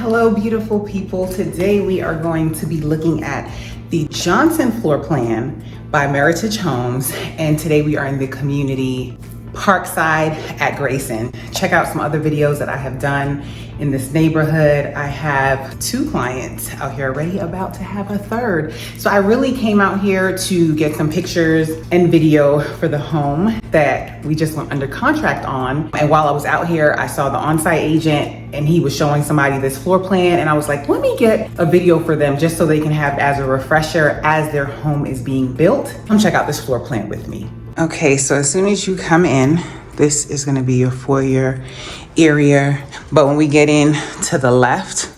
Hello, beautiful people. Today we are going to be looking at the Johnson floor plan by Meritage Homes. And today we are in the community Parkside at Grayson. Check out some other videos that I have done in this neighborhood. I have 2 clients out here already, about to have a 3rd. So I really came out here to get some pictures and video for the home that we just went under contract on. And while I was out here, I saw the on-site agent and he was showing somebody this floor plan. And I was like, let me get a video for them just so they can have as a refresher as their home is being built. Come check out this floor plan with me. Okay, so as soon as you come in, this is gonna be your foyer area. But when we get in to the left,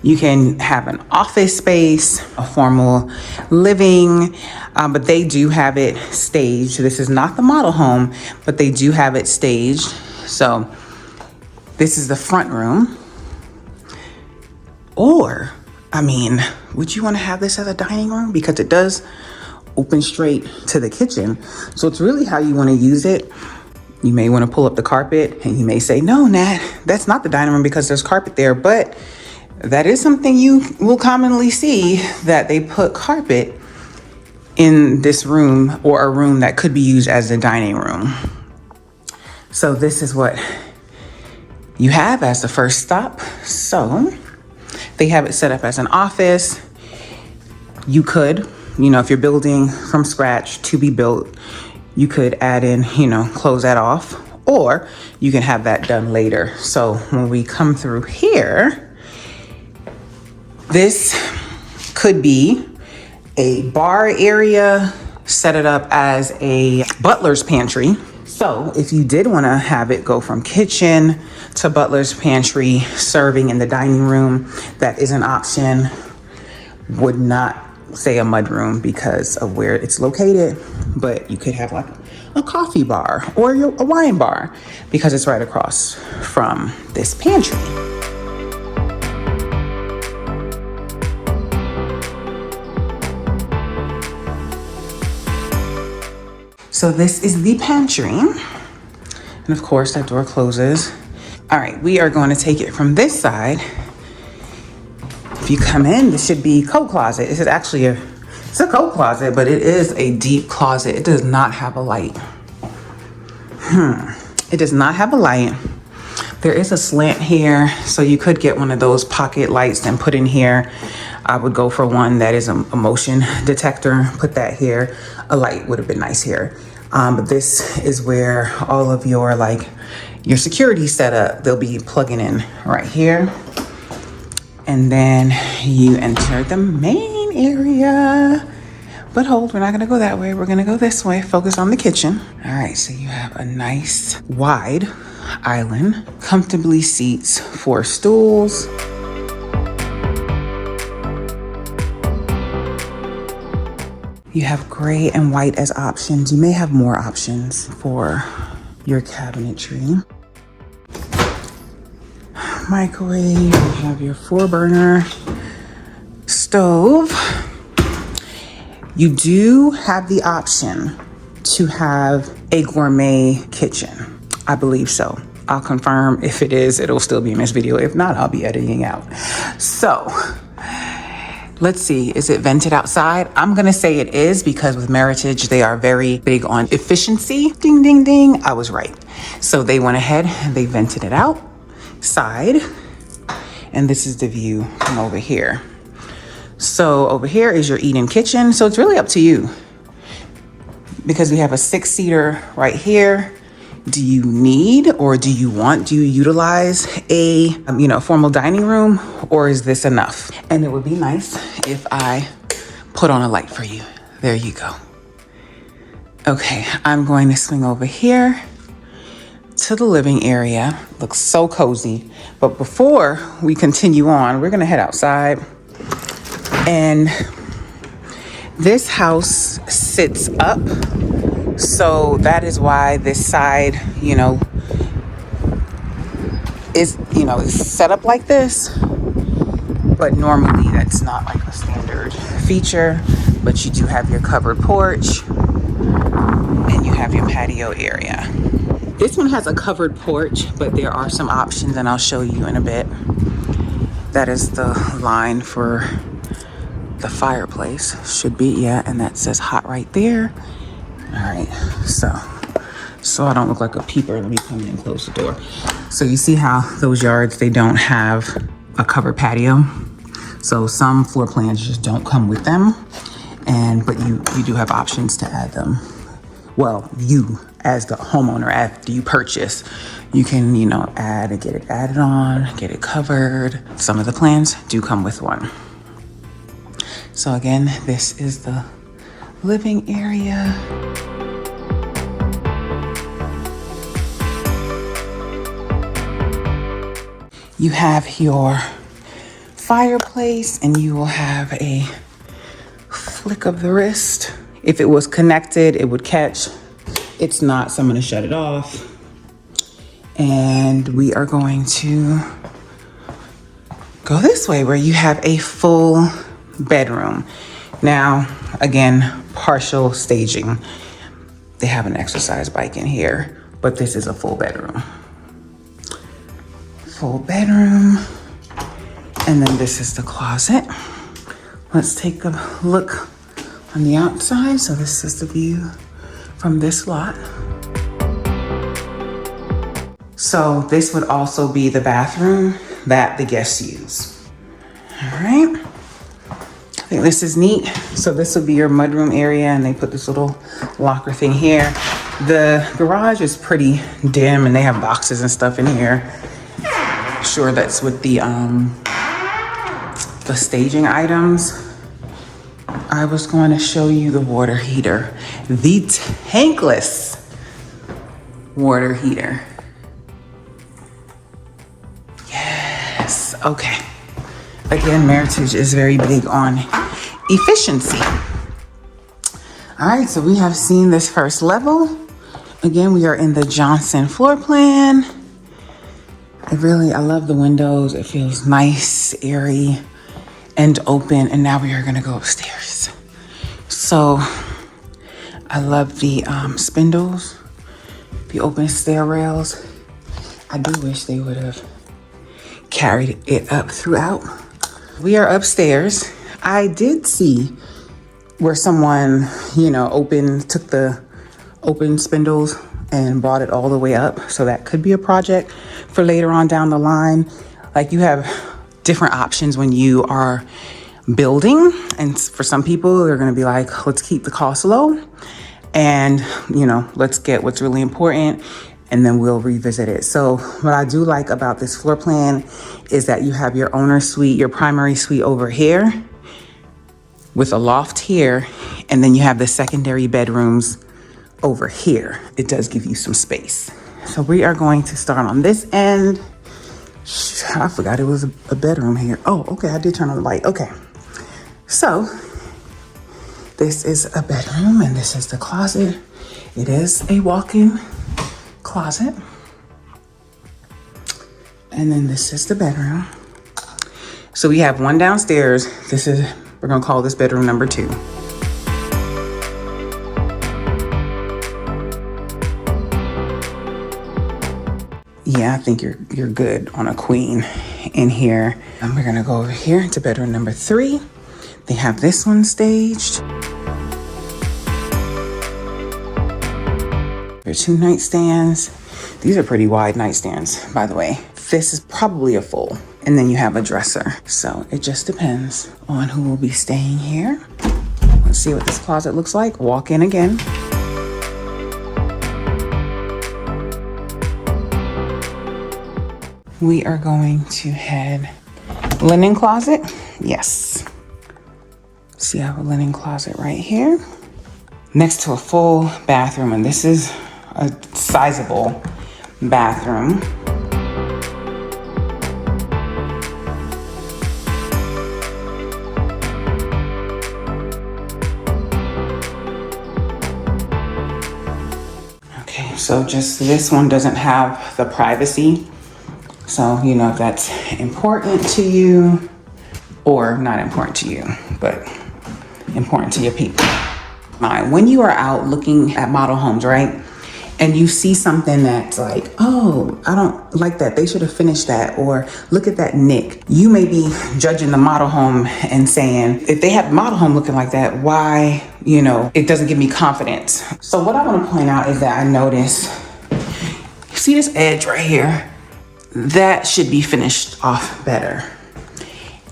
you can have an office space, a formal living, but they do have it staged. This is not the model home, but they do have it staged. So this is the front room. Or, I mean, would you wanna have this as a dining room? Because it does open straight to the kitchen. So it's really how you wanna use it. You may wanna pull up the carpet and you may say, no, Nat, that's not the dining room because there's carpet there, but that is something you will commonly see, that they put carpet in this room or a room that could be used as a dining room. So this is what you have as the first stop. So they have it set up as an office. You could, if you're building from scratch to be built, you could add in, close that off, or you can have that done later. So when we come through here, this could be a bar area, set it up as a butler's pantry. So if you did want to have it go from kitchen to butler's pantry, serving in the dining room, that is an option. Would not say a mudroom because of where it's located, but you could have like a coffee bar or a wine bar because it's right across from this pantry. So this is the pantry. And of course that door closes. All right, we are going to take it from this side. If you come in, this should be coat closet. This is actually it's a coat closet, but it is a deep closet. It does not have a light. It does not have a light. There is a slant here, so you could get one of those pocket lights and put in here. I would go for one that is a motion detector, put that here. A light would have been nice here. But this is where all of your security setup, they'll be plugging in right here. And then you enter the main area. But hold, we're not gonna go that way. We're gonna go this way, focus on the kitchen. All right, so you have a nice wide island, comfortably seats 4 stools. You have gray and white as options. You may have more options for your cabinetry. Microwave, you have your 4-burner stove. You do have the option to have a gourmet kitchen. I believe so. I'll confirm. If it is, it'll still be in this video. If not, I'll be editing out. So let's see, is it vented outside? I'm gonna say it is because with Meritage, they are very big on efficiency. Ding, ding, ding, I was right. So they went ahead and they vented it outside. And this is the view from over here. So over here is your eat-in kitchen. So it's really up to you because we have a 6-seater right here. Do you need, or do you utilize a, formal dining room, or is this enough? And it would be nice if I put on a light for you. There you go. Okay, I'm going to swing over here to the living area. Looks so cozy. But before we continue on, we're gonna head outside. And this house sits up. So that is why this side, is set up like this. But normally that's not like a standard feature. But you do have your covered porch and you have your patio area. This one has a covered porch, but there are some options, and I'll show you in a bit, That is the line for the fireplace. Should be, yeah, and that says hot right there. All right, so I don't look like a peeper. Let me come in and close the door. So you see how those yards, they don't have a covered patio. So some floor plans just don't come with them. But you do have options to add them. Well, you as the homeowner, after you purchase, you can, get it added on, get it covered. Some of the plans do come with one. So again, this is the living area. You have your fireplace, and you will have a flick of the wrist. If it was connected, it would catch. It's not, so I'm gonna shut it off. And we are going to go this way where you have a full bedroom. Now, again, partial staging. They have an exercise bike in here, but this is a full bedroom. Full bedroom. And then this is the closet. Let's take a look on the outside. So this is the view from this lot. So this would also be the bathroom that the guests use. All right. I think this is neat. So this would be your mudroom area, and they put this little locker thing here. The garage is pretty dim, and they have boxes and stuff in here. Sure, that's with the staging items. I was going to show you the water heater, the tankless water heater. Yes, okay. Again, Meritage is very big on efficiency. All right, so we have seen this first level. Again, we are in the Johnson floor plan. I love the windows. It feels nice, airy, and open. And now we are gonna go upstairs. So I love the spindles, the open stair rails. I do wish they would have carried it up throughout. We are upstairs. I did see where someone, took the open spindles and brought it all the way up. So that could be a project for later on down the line. Like, you have different options when you are building. And for some people, they're going to be like, let's keep the cost low and, let's get what's really important, and then we'll revisit it. So what I do like about this floor plan is that you have your owner suite, your primary suite over here with a loft here, and then you have the secondary bedrooms over here. It does give you some space. So we are going to start on this end. I forgot it was a bedroom here. Oh, okay, I did turn on the light. Okay. So this is a bedroom, and this is the closet. It is a walk-in closet. And then this is the bedroom. So we have one downstairs. We're gonna call this bedroom number 2. Yeah, I think you're good on a queen in here. And we're gonna go over here into bedroom number 3. They have this one staged. There are 2 nightstands. These are pretty wide nightstands, by the way. This is probably a full. And then you have a dresser. So it just depends on who will be staying here. Let's see what this closet looks like. Walk in again. We are going to head linen closet. Yes. See, I have a linen closet right here next to a full bathroom, and this is a sizable bathroom. Okay, so just this one doesn't have the privacy. So, if that's important to you, or not important to you, but important to your people. When you are out looking at model homes, right? and you see something that's like, oh, I don't like that, they should have finished that, or look at that nick. You may be judging the model home and saying, if they have the model home looking like that, why, you know, it doesn't give me confidence. So what I want to point out is that I noticed, see this edge right here? That should be finished off better.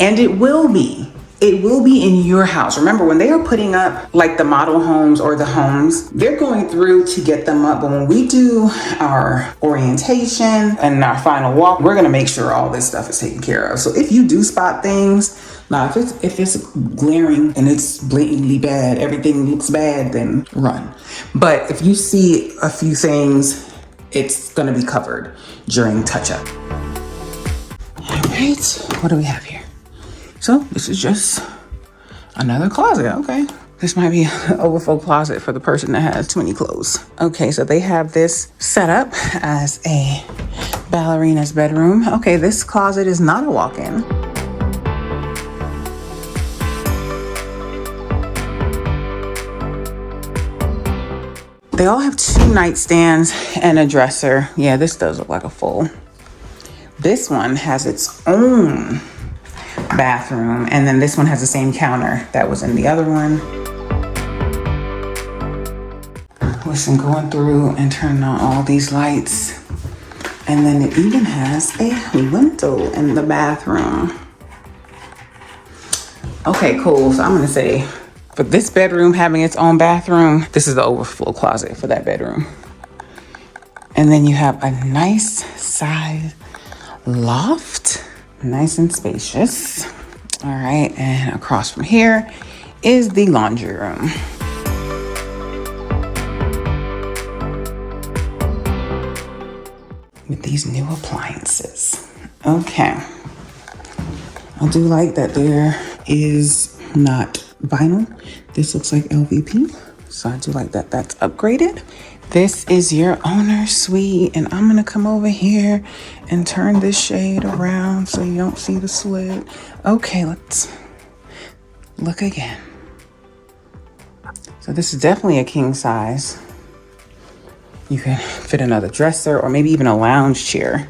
And it will be. It will be in your house. Remember, when they are putting up like the model homes or the homes, they're going through to get them up. But when we do our orientation and our final walk, we're gonna make sure all this stuff is taken care of. So if you do spot things, now if it's glaring and it's blatantly bad, everything looks bad, then run. But if you see a few things, it's gonna be covered during touch-up. All right, what do we have here? So this is just another closet, okay. This might be an overflow closet for the person that has too many clothes. Okay, so they have this set up as a ballerina's bedroom. Okay, this closet is not a walk-in. They all have 2 nightstands and a dresser. Yeah, this does look like a full. This one has its own bathroom, and then this one has the same counter that was in the other one. Listen, going through and turning on all these lights, and then it even has a window in the bathroom. Okay, cool. So I'm gonna say, for this bedroom having its own bathroom, this is the overflow closet for that bedroom. And then you have a nice size loft. Nice and spacious. All right, and across from here is the laundry room. With these new appliances. Okay. I do like that there is not vinyl. This looks like LVP. So I do like that that's upgraded. This is your owner's suite, and I'm gonna come over here and turn this shade around so you don't see the slit. Okay, let's look again. So this is definitely a king size. You can fit another dresser or maybe even a lounge chair.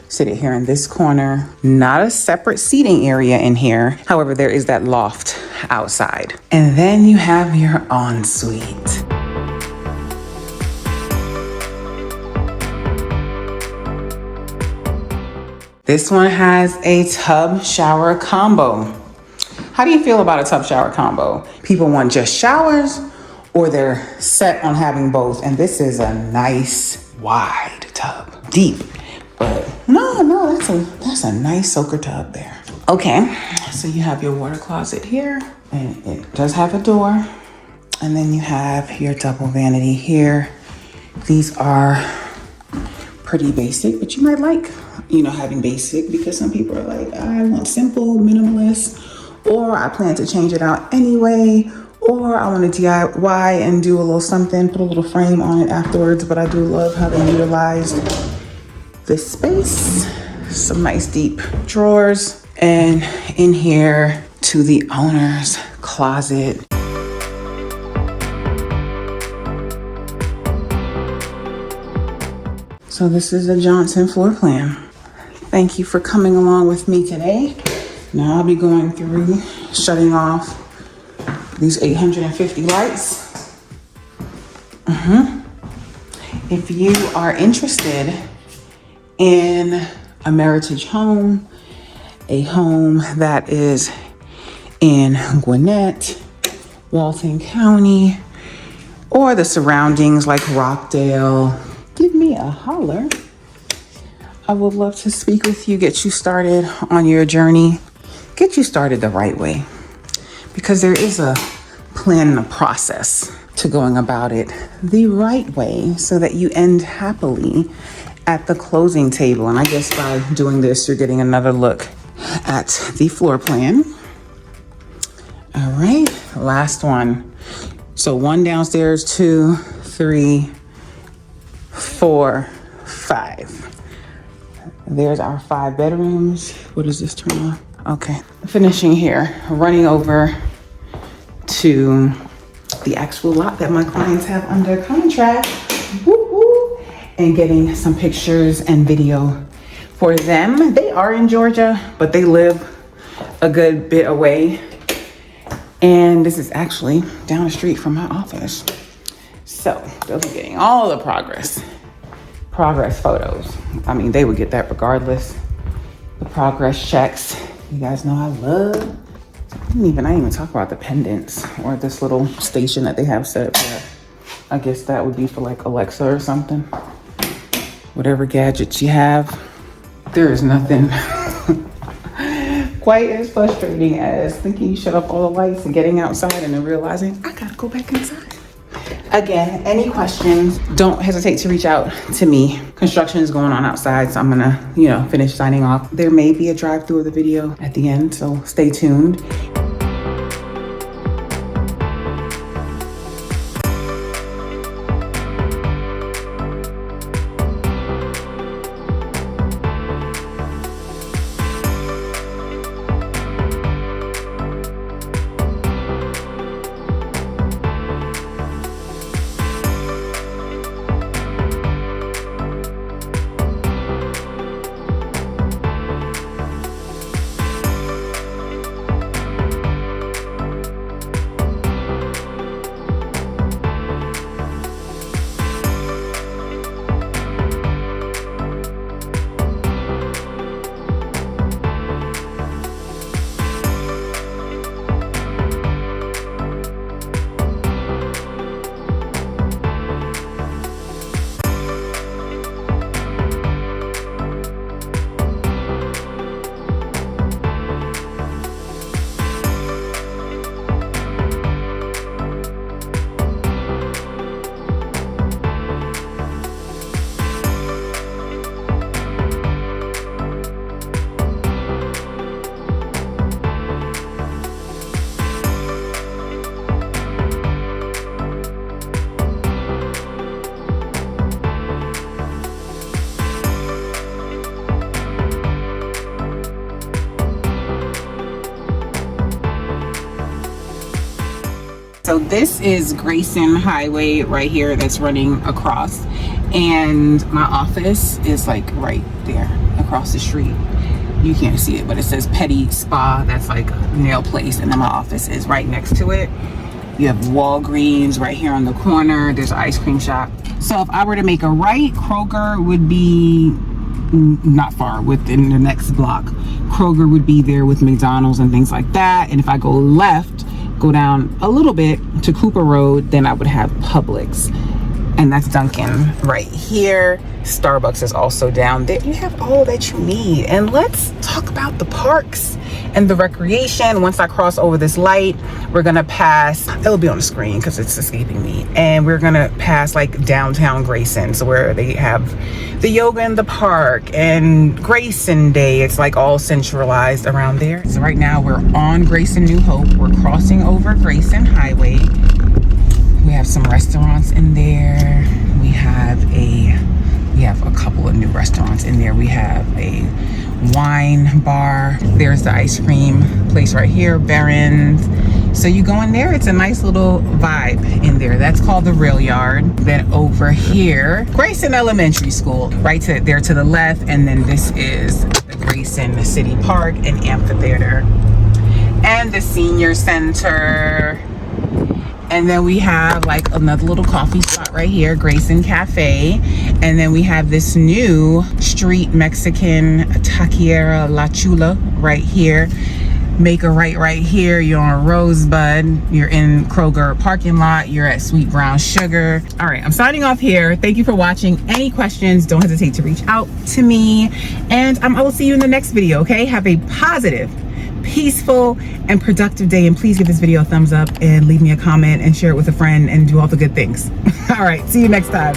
Sit it here in this corner. Not a separate seating area in here. However, there is that loft outside. And then you have your ensuite. This one has a tub shower combo. How do you feel about a tub shower combo? People want just showers, or they're set on having both. And this is a nice wide tub, deep, but no, that's a nice soaker tub there. Okay, so you have your water closet here, and it does have a door. And then you have your double vanity here. These are pretty basic, but you might like, having basic, because some people are like, I want simple, minimalist, or I plan to change it out anyway, or I want to DIY and do a little something, put a little frame on it afterwards. But I do love how they utilized this space. Some nice deep drawers, and in here to the owner's closet. So this is a Johnson floor plan. Thank you for coming along with me today. Now I'll be going through, shutting off these 850 lights. If you are interested in a Meritage home, a home that is in Gwinnett, Walton County, or the surroundings like Rockdale, give me a holler. I would love to speak with you, get you started on your journey, get you started the right way, because there is a plan and a process to going about it the right way so that you end happily at the closing table. And I guess by doing this, you're getting another look at the floor plan. All right, last one. So 1 downstairs, 2, 3, 4, 5. There's our 5 bedrooms. What does this turn on? Okay, finishing here, running over to the actual lot that my clients have under contract. Woo-hoo. and getting some pictures and video for them. They are in Georgia, but they live a good bit away. And this is actually down the street from my office. So they'll be getting all the progress photos. I mean, they would get that regardless. The progress checks. You guys know I love, I didn't even talk about the pendants or this little station that they have set up there. I guess that would be for like Alexa or something. Whatever gadgets you have. There is nothing quite as frustrating as thinking you shut off all the lights and getting outside and then realizing I gotta go back inside. Again, any questions, don't hesitate to reach out to me. Construction is going on outside, so I'm gonna, finish signing off. There may be a drive-through of the video at the end, so stay tuned. So this is Grayson Highway right here that's running across, and my office is like right there across the street. You can't see it, but it says Petty Spa. That's like a nail place, and then my office is right next to it. You have Walgreens right here on the corner. There's an ice cream shop. So if I were to make a right, Kroger would be not far within the next block. Kroger would be there with McDonald's and things like that. And if I go left, go down a little bit to Cooper Road, then I would have Publix, and that's Dunkin' right here. Starbucks is also down there. You have all that you need. And let's talk about the parks and the recreation. Once I cross over this light, we're gonna pass, it'll be on the screen because it's escaping me, and we're gonna pass like downtown Grayson, so where they have the yoga in the park and Grayson Day. It's like all centralized around there. So right now we're on Grayson New Hope. We're crossing over Grayson Highway. We have some restaurants in there. We have a couple of new restaurants in there. We have a wine bar. There's the ice cream place right here, Barron's. So you go in there, it's a nice little vibe in there. That's called the Rail Yard. Then over here, Grayson Elementary School, right there to the left. And then this is the Grayson City Park and Amphitheater and the Senior Center. And then we have like another little coffee spot right here, Grayson Cafe. And then we have this new street Mexican taqueria La Chula right here. Make a right here. You're on Rosebud. You're in Kroger parking lot. You're at Sweet Brown Sugar. All right, I'm signing off here. Thank you for watching. Any questions, don't hesitate to reach out to me. And I will see you in the next video, okay? Have a positive, peaceful, and productive day. And please give this video a thumbs up and leave me a comment and share it with a friend and do all the good things. All right, see you next time.